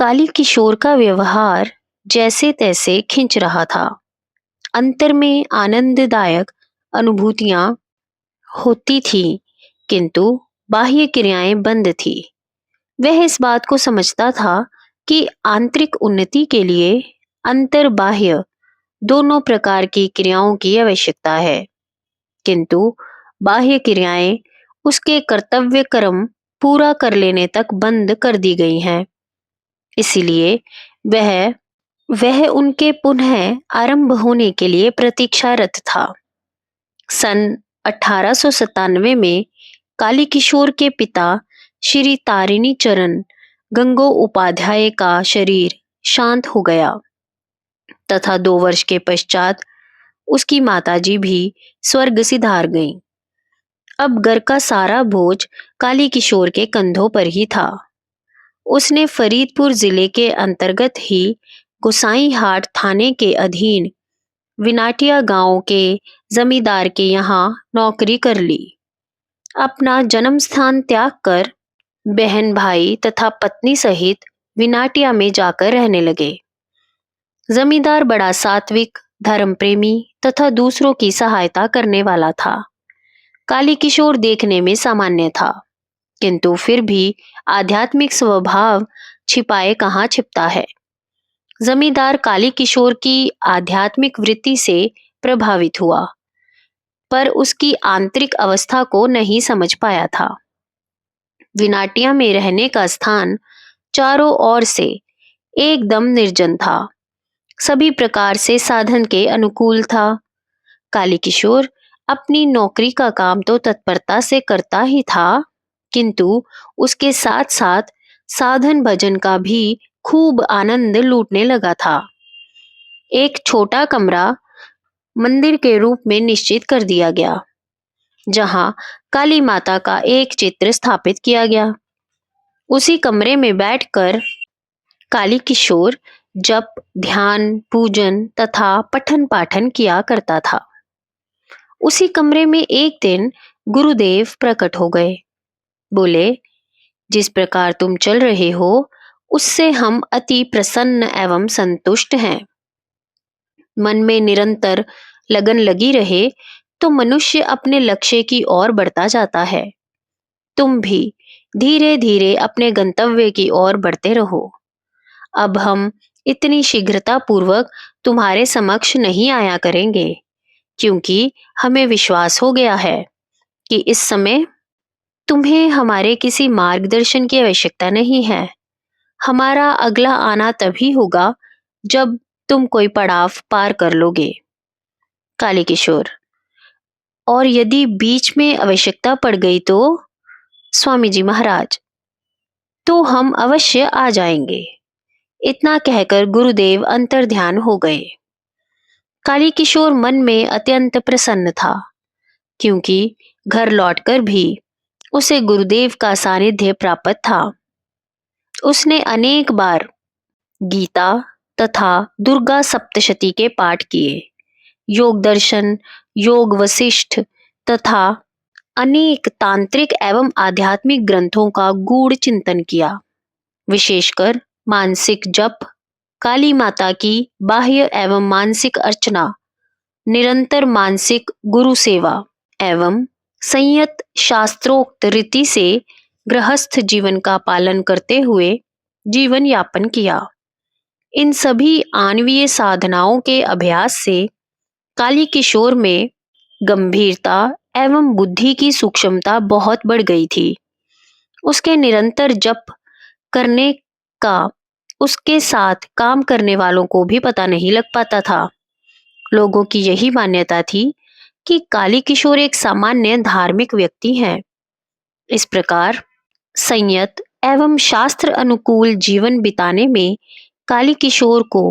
काली किशोर का व्यवहार जैसे तैसे खिंच रहा था। अंतर में आनंददायक अनुभूतियां होती थी, किंतु बाह्य क्रियाएं बंद थी। वह इस बात को समझता था कि आंतरिक उन्नति के लिए अंतर बाह्य दोनों प्रकार की क्रियाओं की आवश्यकता है, किंतु बाह्य क्रियाएं उसके कर्तव्य कर्म पूरा कर लेने तक बंद कर दी गई हैं। इसलिए वह वह उनके पुनः आरंभ होने के लिए प्रतीक्षारत था। सन 1897 में काली किशोर के पिता श्री तारिणी चरण गंगोपाध्याय का शरीर शांत हो गया तथा 2 वर्ष के पश्चात उसकी माताजी भी स्वर्ग सिधार गईं। अब घर का सारा बोझ काली किशोर के कंधों पर ही था। उसने फरीदपुर जिले के अंतर्गत ही गोसाईहाट थाने के अधीन विनाटिया गांव के जमींदार के यहाँ नौकरी कर ली। अपना जन्म स्थान त्याग कर बहन भाई तथा पत्नी सहित विनाटिया में जाकर रहने लगे। जमींदार बड़ा सात्विक, धर्म प्रेमी तथा दूसरों की सहायता करने वाला था। काली किशोर देखने में सामान्य था, किंतु फिर भी आध्यात्मिक स्वभाव छिपाए कहाँ छिपता है। जमींदार काली किशोर की आध्यात्मिक वृत्ति से प्रभावित हुआ, पर उसकी आंतरिक अवस्था को नहीं समझ पाया था। विनाटिया में रहने का स्थान चारों ओर से एकदम निर्जन था, सभी प्रकार से साधन के अनुकूल था। काली किशोर अपनी नौकरी का काम तो तत्परता से करता ही था, किंतु उसके साथ साथ साधन भजन का भी खूब आनंद लूटने लगा था। एक छोटा कमरा मंदिर के रूप में निश्चित कर दिया गया, जहां काली माता का एक चित्र स्थापित किया गया। उसी कमरे में बैठकर काली किशोर जप, ध्यान, पूजन तथा पठन पाठन किया करता था। उसी कमरे में एक दिन गुरुदेव प्रकट हो गए। बोले, जिस प्रकार तुम चल रहे हो उससे हम अति प्रसन्न एवं संतुष्ट हैं। मन में निरंतर लगन लगी रहे तो मनुष्य अपने लक्ष्य की ओर बढ़ता जाता है। तुम भी धीरे धीरे अपने गंतव्य की ओर बढ़ते रहो। अब हम इतनी शीघ्रता पूर्वक तुम्हारे समक्ष नहीं आया करेंगे, क्योंकि हमें विश्वास हो गया है कि इस समय तुम्हें हमारे किसी मार्गदर्शन की आवश्यकता नहीं है। हमारा अगला आना तभी होगा जब तुम कोई पड़ाव पार कर लोगे। काली किशोर, और यदि बीच में आवश्यकता पड़ गई तो? स्वामी जी महाराज, तो हम अवश्य आ जाएंगे। इतना कहकर गुरुदेव अंतर्ध्यान हो गए। काली किशोर मन में अत्यंत प्रसन्न था, क्योंकि घर लौटकर भी उसे गुरुदेव का सानिध्य प्राप्त था। उसने अनेक बार गीता तथा दुर्गा सप्तशती के पाठ किए, योग दर्शन, योग वशिष्ठ तथा अनेक तांत्रिक एवं आध्यात्मिक ग्रंथों का गूढ़ चिंतन किया। विशेषकर मानसिक जप, काली माता की बाह्य एवं मानसिक अर्चना, निरंतर मानसिक गुरु सेवा एवं संयत शास्त्रोक्त रीति से गृहस्थ जीवन का पालन करते हुए जीवन यापन किया। इन सभी आणवीय साधनाओं के अभ्यास से काली किशोर में गंभीरता एवं बुद्धि की सूक्ष्मता बहुत बढ़ गई थी। उसके निरंतर जप करने का उसके साथ काम करने वालों को भी पता नहीं लग पाता था। लोगों की यही मान्यता थी कि काली किशोर एक सामान्य धार्मिक व्यक्ति हैं। इस प्रकार संयत एवं शास्त्र अनुकूल जीवन बिताने में काली किशोर को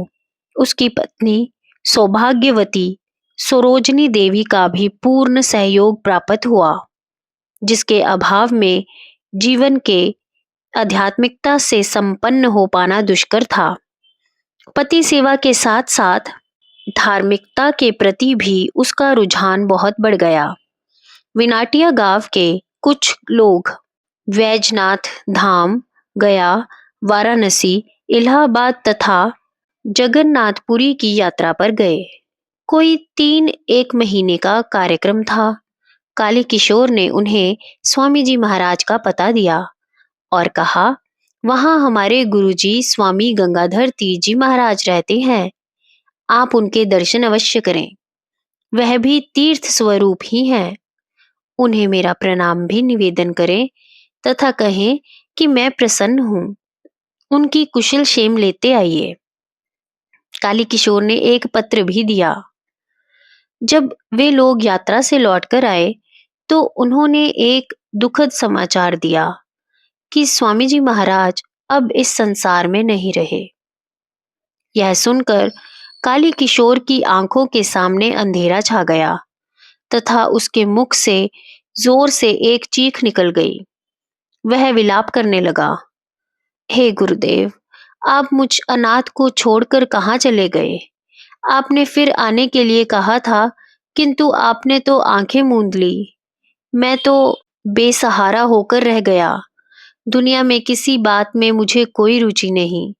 उसकी पत्नी सौभाग्यवती सरोजनी देवी का भी पूर्ण सहयोग प्राप्त हुआ, जिसके अभाव में जीवन के आध्यात्मिकता से संपन्न हो पाना दुष्कर था। पति सेवा के साथ साथ धार्मिकता के प्रति भी उसका रुझान बहुत बढ़ गया। विनाटिया गांव के कुछ लोग वैजनाथ धाम, गया, वाराणसी इलाहाबाद तथा जगन्नाथपुरी की यात्रा पर गए। कोई 3 महीने का कार्यक्रम था। काली किशोर ने उन्हें स्वामी जी महाराज का पता दिया और कहा, वहां हमारे गुरुजी स्वामी गंगाधर तीर्थ जी महाराज रहते हैं, आप उनके दर्शन अवश्य करें। वह भी तीर्थ स्वरूप ही हैं। उन्हें मेरा प्रणाम भी निवेदन करें तथा कहें कि मैं प्रसन्न हूं। उनकी कुशल क्षेम लेते आइए। काली किशोर ने एक पत्र भी दिया। जब वे लोग यात्रा से लौटकर आए तो उन्होंने एक दुखद समाचार दिया कि स्वामी जी महाराज अब इस संसार में नहीं रहे। यह सुनकर काली किशोर की आंखों के सामने अंधेरा छा गया तथा उसके मुख से जोर से एक चीख निकल गई। वह विलाप करने लगा, हे गुरुदेव, आप मुझ अनाथ को छोड़कर कहाँ चले गए? आपने फिर आने के लिए कहा था, किंतु आपने तो आंखें मूंद ली। मैं तो बेसहारा होकर रह गया। दुनिया में किसी बात में मुझे कोई रुचि नहीं।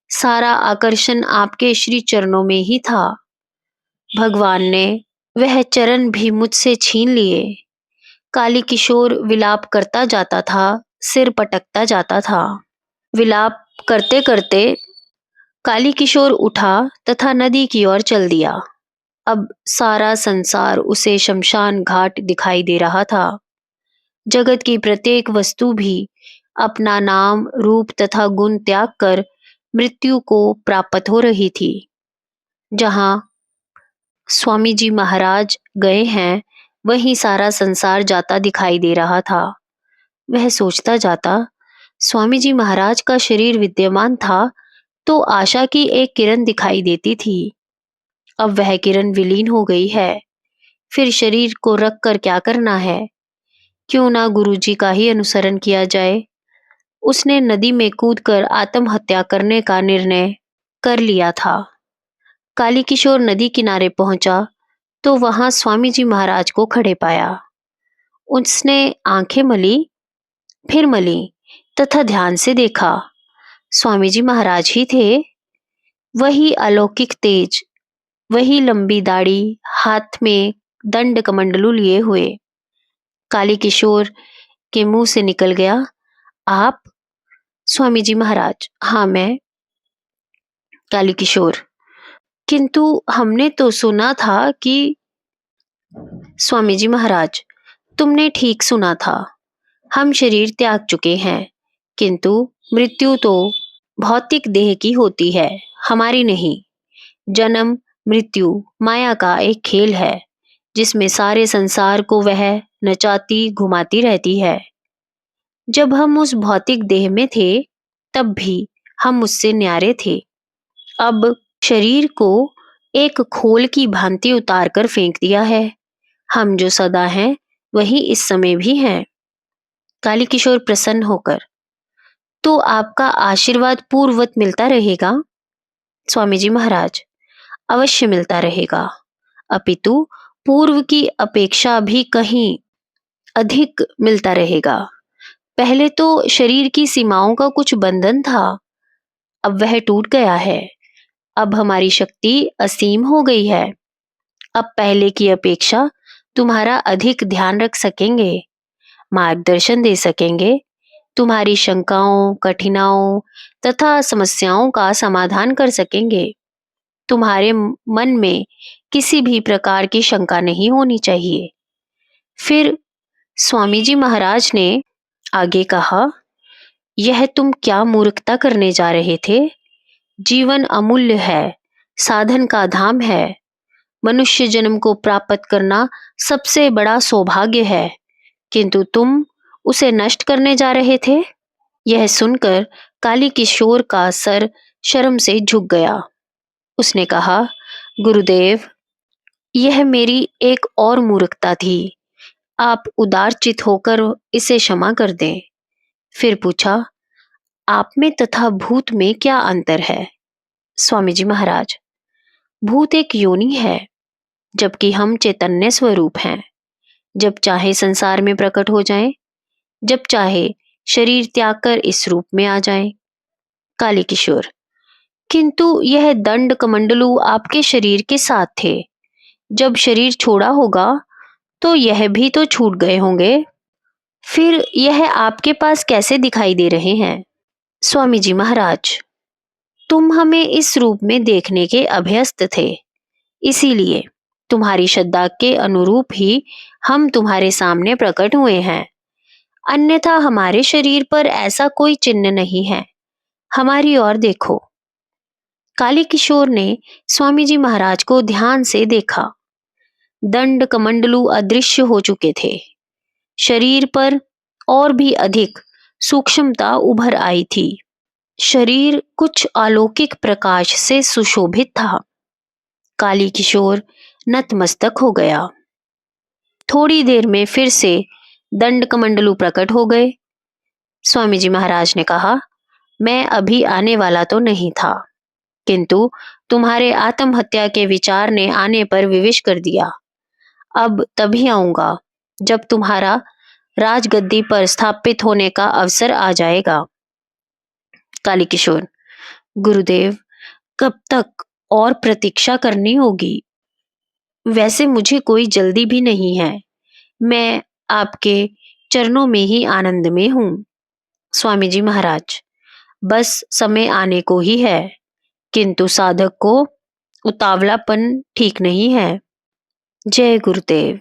सारा आकर्षण आपके श्री चरणों में ही था। भगवान ने वह चरण भी मुझसे छीन लिए। काली किशोर विलाप करता जाता था, सिर पटकता जाता था। विलाप करते करते काली किशोर उठा तथा नदी की ओर चल दिया। अब सारा संसार उसे शमशान घाट दिखाई दे रहा था। जगत की प्रत्येक वस्तु भी अपना नाम, रूप तथा गुण त्याग कर मृत्यु को प्राप्त हो रही थी। जहां स्वामी जी महाराज गए हैं, वहीं सारा संसार जाता दिखाई दे रहा था। वह सोचता जाता, स्वामी जी महाराज का शरीर विद्यमान था तो आशा की एक किरण दिखाई देती थी। अब वह किरण विलीन हो गई है। फिर शरीर को रख कर क्या करना है? क्यों ना गुरुजी का ही अनुसरण किया जाए। उसने नदी में कूदकर आत्महत्या करने का निर्णय कर लिया था। काली किशोर नदी किनारे पहुंचा तो वहां स्वामी जी महाराज को खड़े पाया। उसने आंखें मली, फिर मली तथा ध्यान से देखा। स्वामी जी महाराज ही थे। वही अलौकिक तेज, वही लंबी दाढ़ी, हाथ में दंड कमंडलू लिए हुए। काली किशोर के मुंह से निकल गया, आप? स्वामी जी महाराज, हाँ मैं। काली किशोर, किंतु हमने तो सुना था कि स्वामी जी महाराज, तुमने ठीक सुना था। हम शरीर त्याग चुके हैं, किंतु मृत्यु तो भौतिक देह की होती है, हमारी नहीं। जन्म मृत्यु माया का एक खेल है जिसमें सारे संसार को वह नचाती घुमाती रहती है। जब हम उस भौतिक देह में थे तब भी हम उससे न्यारे थे। अब शरीर को एक खोल की भांति उतार कर फेंक दिया है। हम जो सदा हैं वही इस समय भी हैं। काली किशोर प्रसन्न होकर, तो आपका आशीर्वाद पूर्ववत मिलता रहेगा? स्वामी जी महाराज, अवश्य मिलता रहेगा, अपितु पूर्व की अपेक्षा भी कहीं अधिक मिलता रहेगा। पहले तो शरीर की सीमाओं का कुछ बंधन था, अब वह टूट गया है। अब हमारी शक्ति असीम हो गई है। अब पहले की अपेक्षा तुम्हारा अधिक ध्यान रख सकेंगे, मार्गदर्शन दे सकेंगे, तुम्हारी शंकाओं, कठिनाओं तथा समस्याओं का समाधान कर सकेंगे। तुम्हारे मन में किसी भी प्रकार की शंका नहीं होनी चाहिए। फिर स्वामी जी महाराज ने आगे कहा, यह तुम क्या मूर्खता करने जा रहे थे? जीवन अमूल्य है, साधन का धाम है। मनुष्य जन्म को प्राप्त करना सबसे बड़ा सौभाग्य है, किंतु तुम उसे नष्ट करने जा रहे थे। यह सुनकर काली किशोर का सर शर्म से झुक गया। उसने कहा, गुरुदेव, यह मेरी एक और मूर्खता थी। आप उदारचित होकर इसे क्षमा कर दें। फिर पूछा, आप में तथा भूत में क्या अंतर है? स्वामी जी महाराज, भूत एक योनि है, जबकि हम चैतन्य स्वरूप हैं। जब चाहे संसार में प्रकट हो जाएं, जब चाहे शरीर त्याग कर इस रूप में आ जाएं। काली किशोर, किंतु यह दंड कमंडलू आपके शरीर के साथ थे। जब शरीर छोड़ा होगा तो यह भी तो छूट गए होंगे। फिर यह आपके पास कैसे दिखाई दे रहे हैं? स्वामी जी महाराज, तुम हमें इस रूप में देखने के अभ्यस्त थे, इसीलिए तुम्हारी श्रद्धा के अनुरूप ही हम तुम्हारे सामने प्रकट हुए हैं। अन्यथा हमारे शरीर पर ऐसा कोई चिन्ह नहीं है। हमारी ओर देखो। काली किशोर ने स्वामी जी महाराज को ध्यान से देखा। दंड कमंडलू अदृश्य हो चुके थे। शरीर पर और भी अधिक सूक्ष्मता उभर आई थी। शरीर कुछ अलौकिक प्रकाश से सुशोभित था। काली किशोर नतमस्तक हो गया। थोड़ी देर में फिर से दंड कमंडलू प्रकट हो गए। स्वामी जी महाराज ने कहा, मैं अभी आने वाला तो नहीं था, किंतु तुम्हारे आत्महत्या के विचार ने आने पर विवश कर दिया। अब तभी आऊंगा जब तुम्हारा राजगद्दी पर स्थापित होने का अवसर आ जाएगा। काली किशोर, गुरुदेव, कब तक और प्रतीक्षा करनी होगी? वैसे मुझे कोई जल्दी भी नहीं है। मैं आपके चरणों में ही आनंद में हूँ। स्वामी जी महाराज, बस समय आने को ही है, किंतु साधक को उतावलापन ठीक नहीं है। जय गुरुदेव।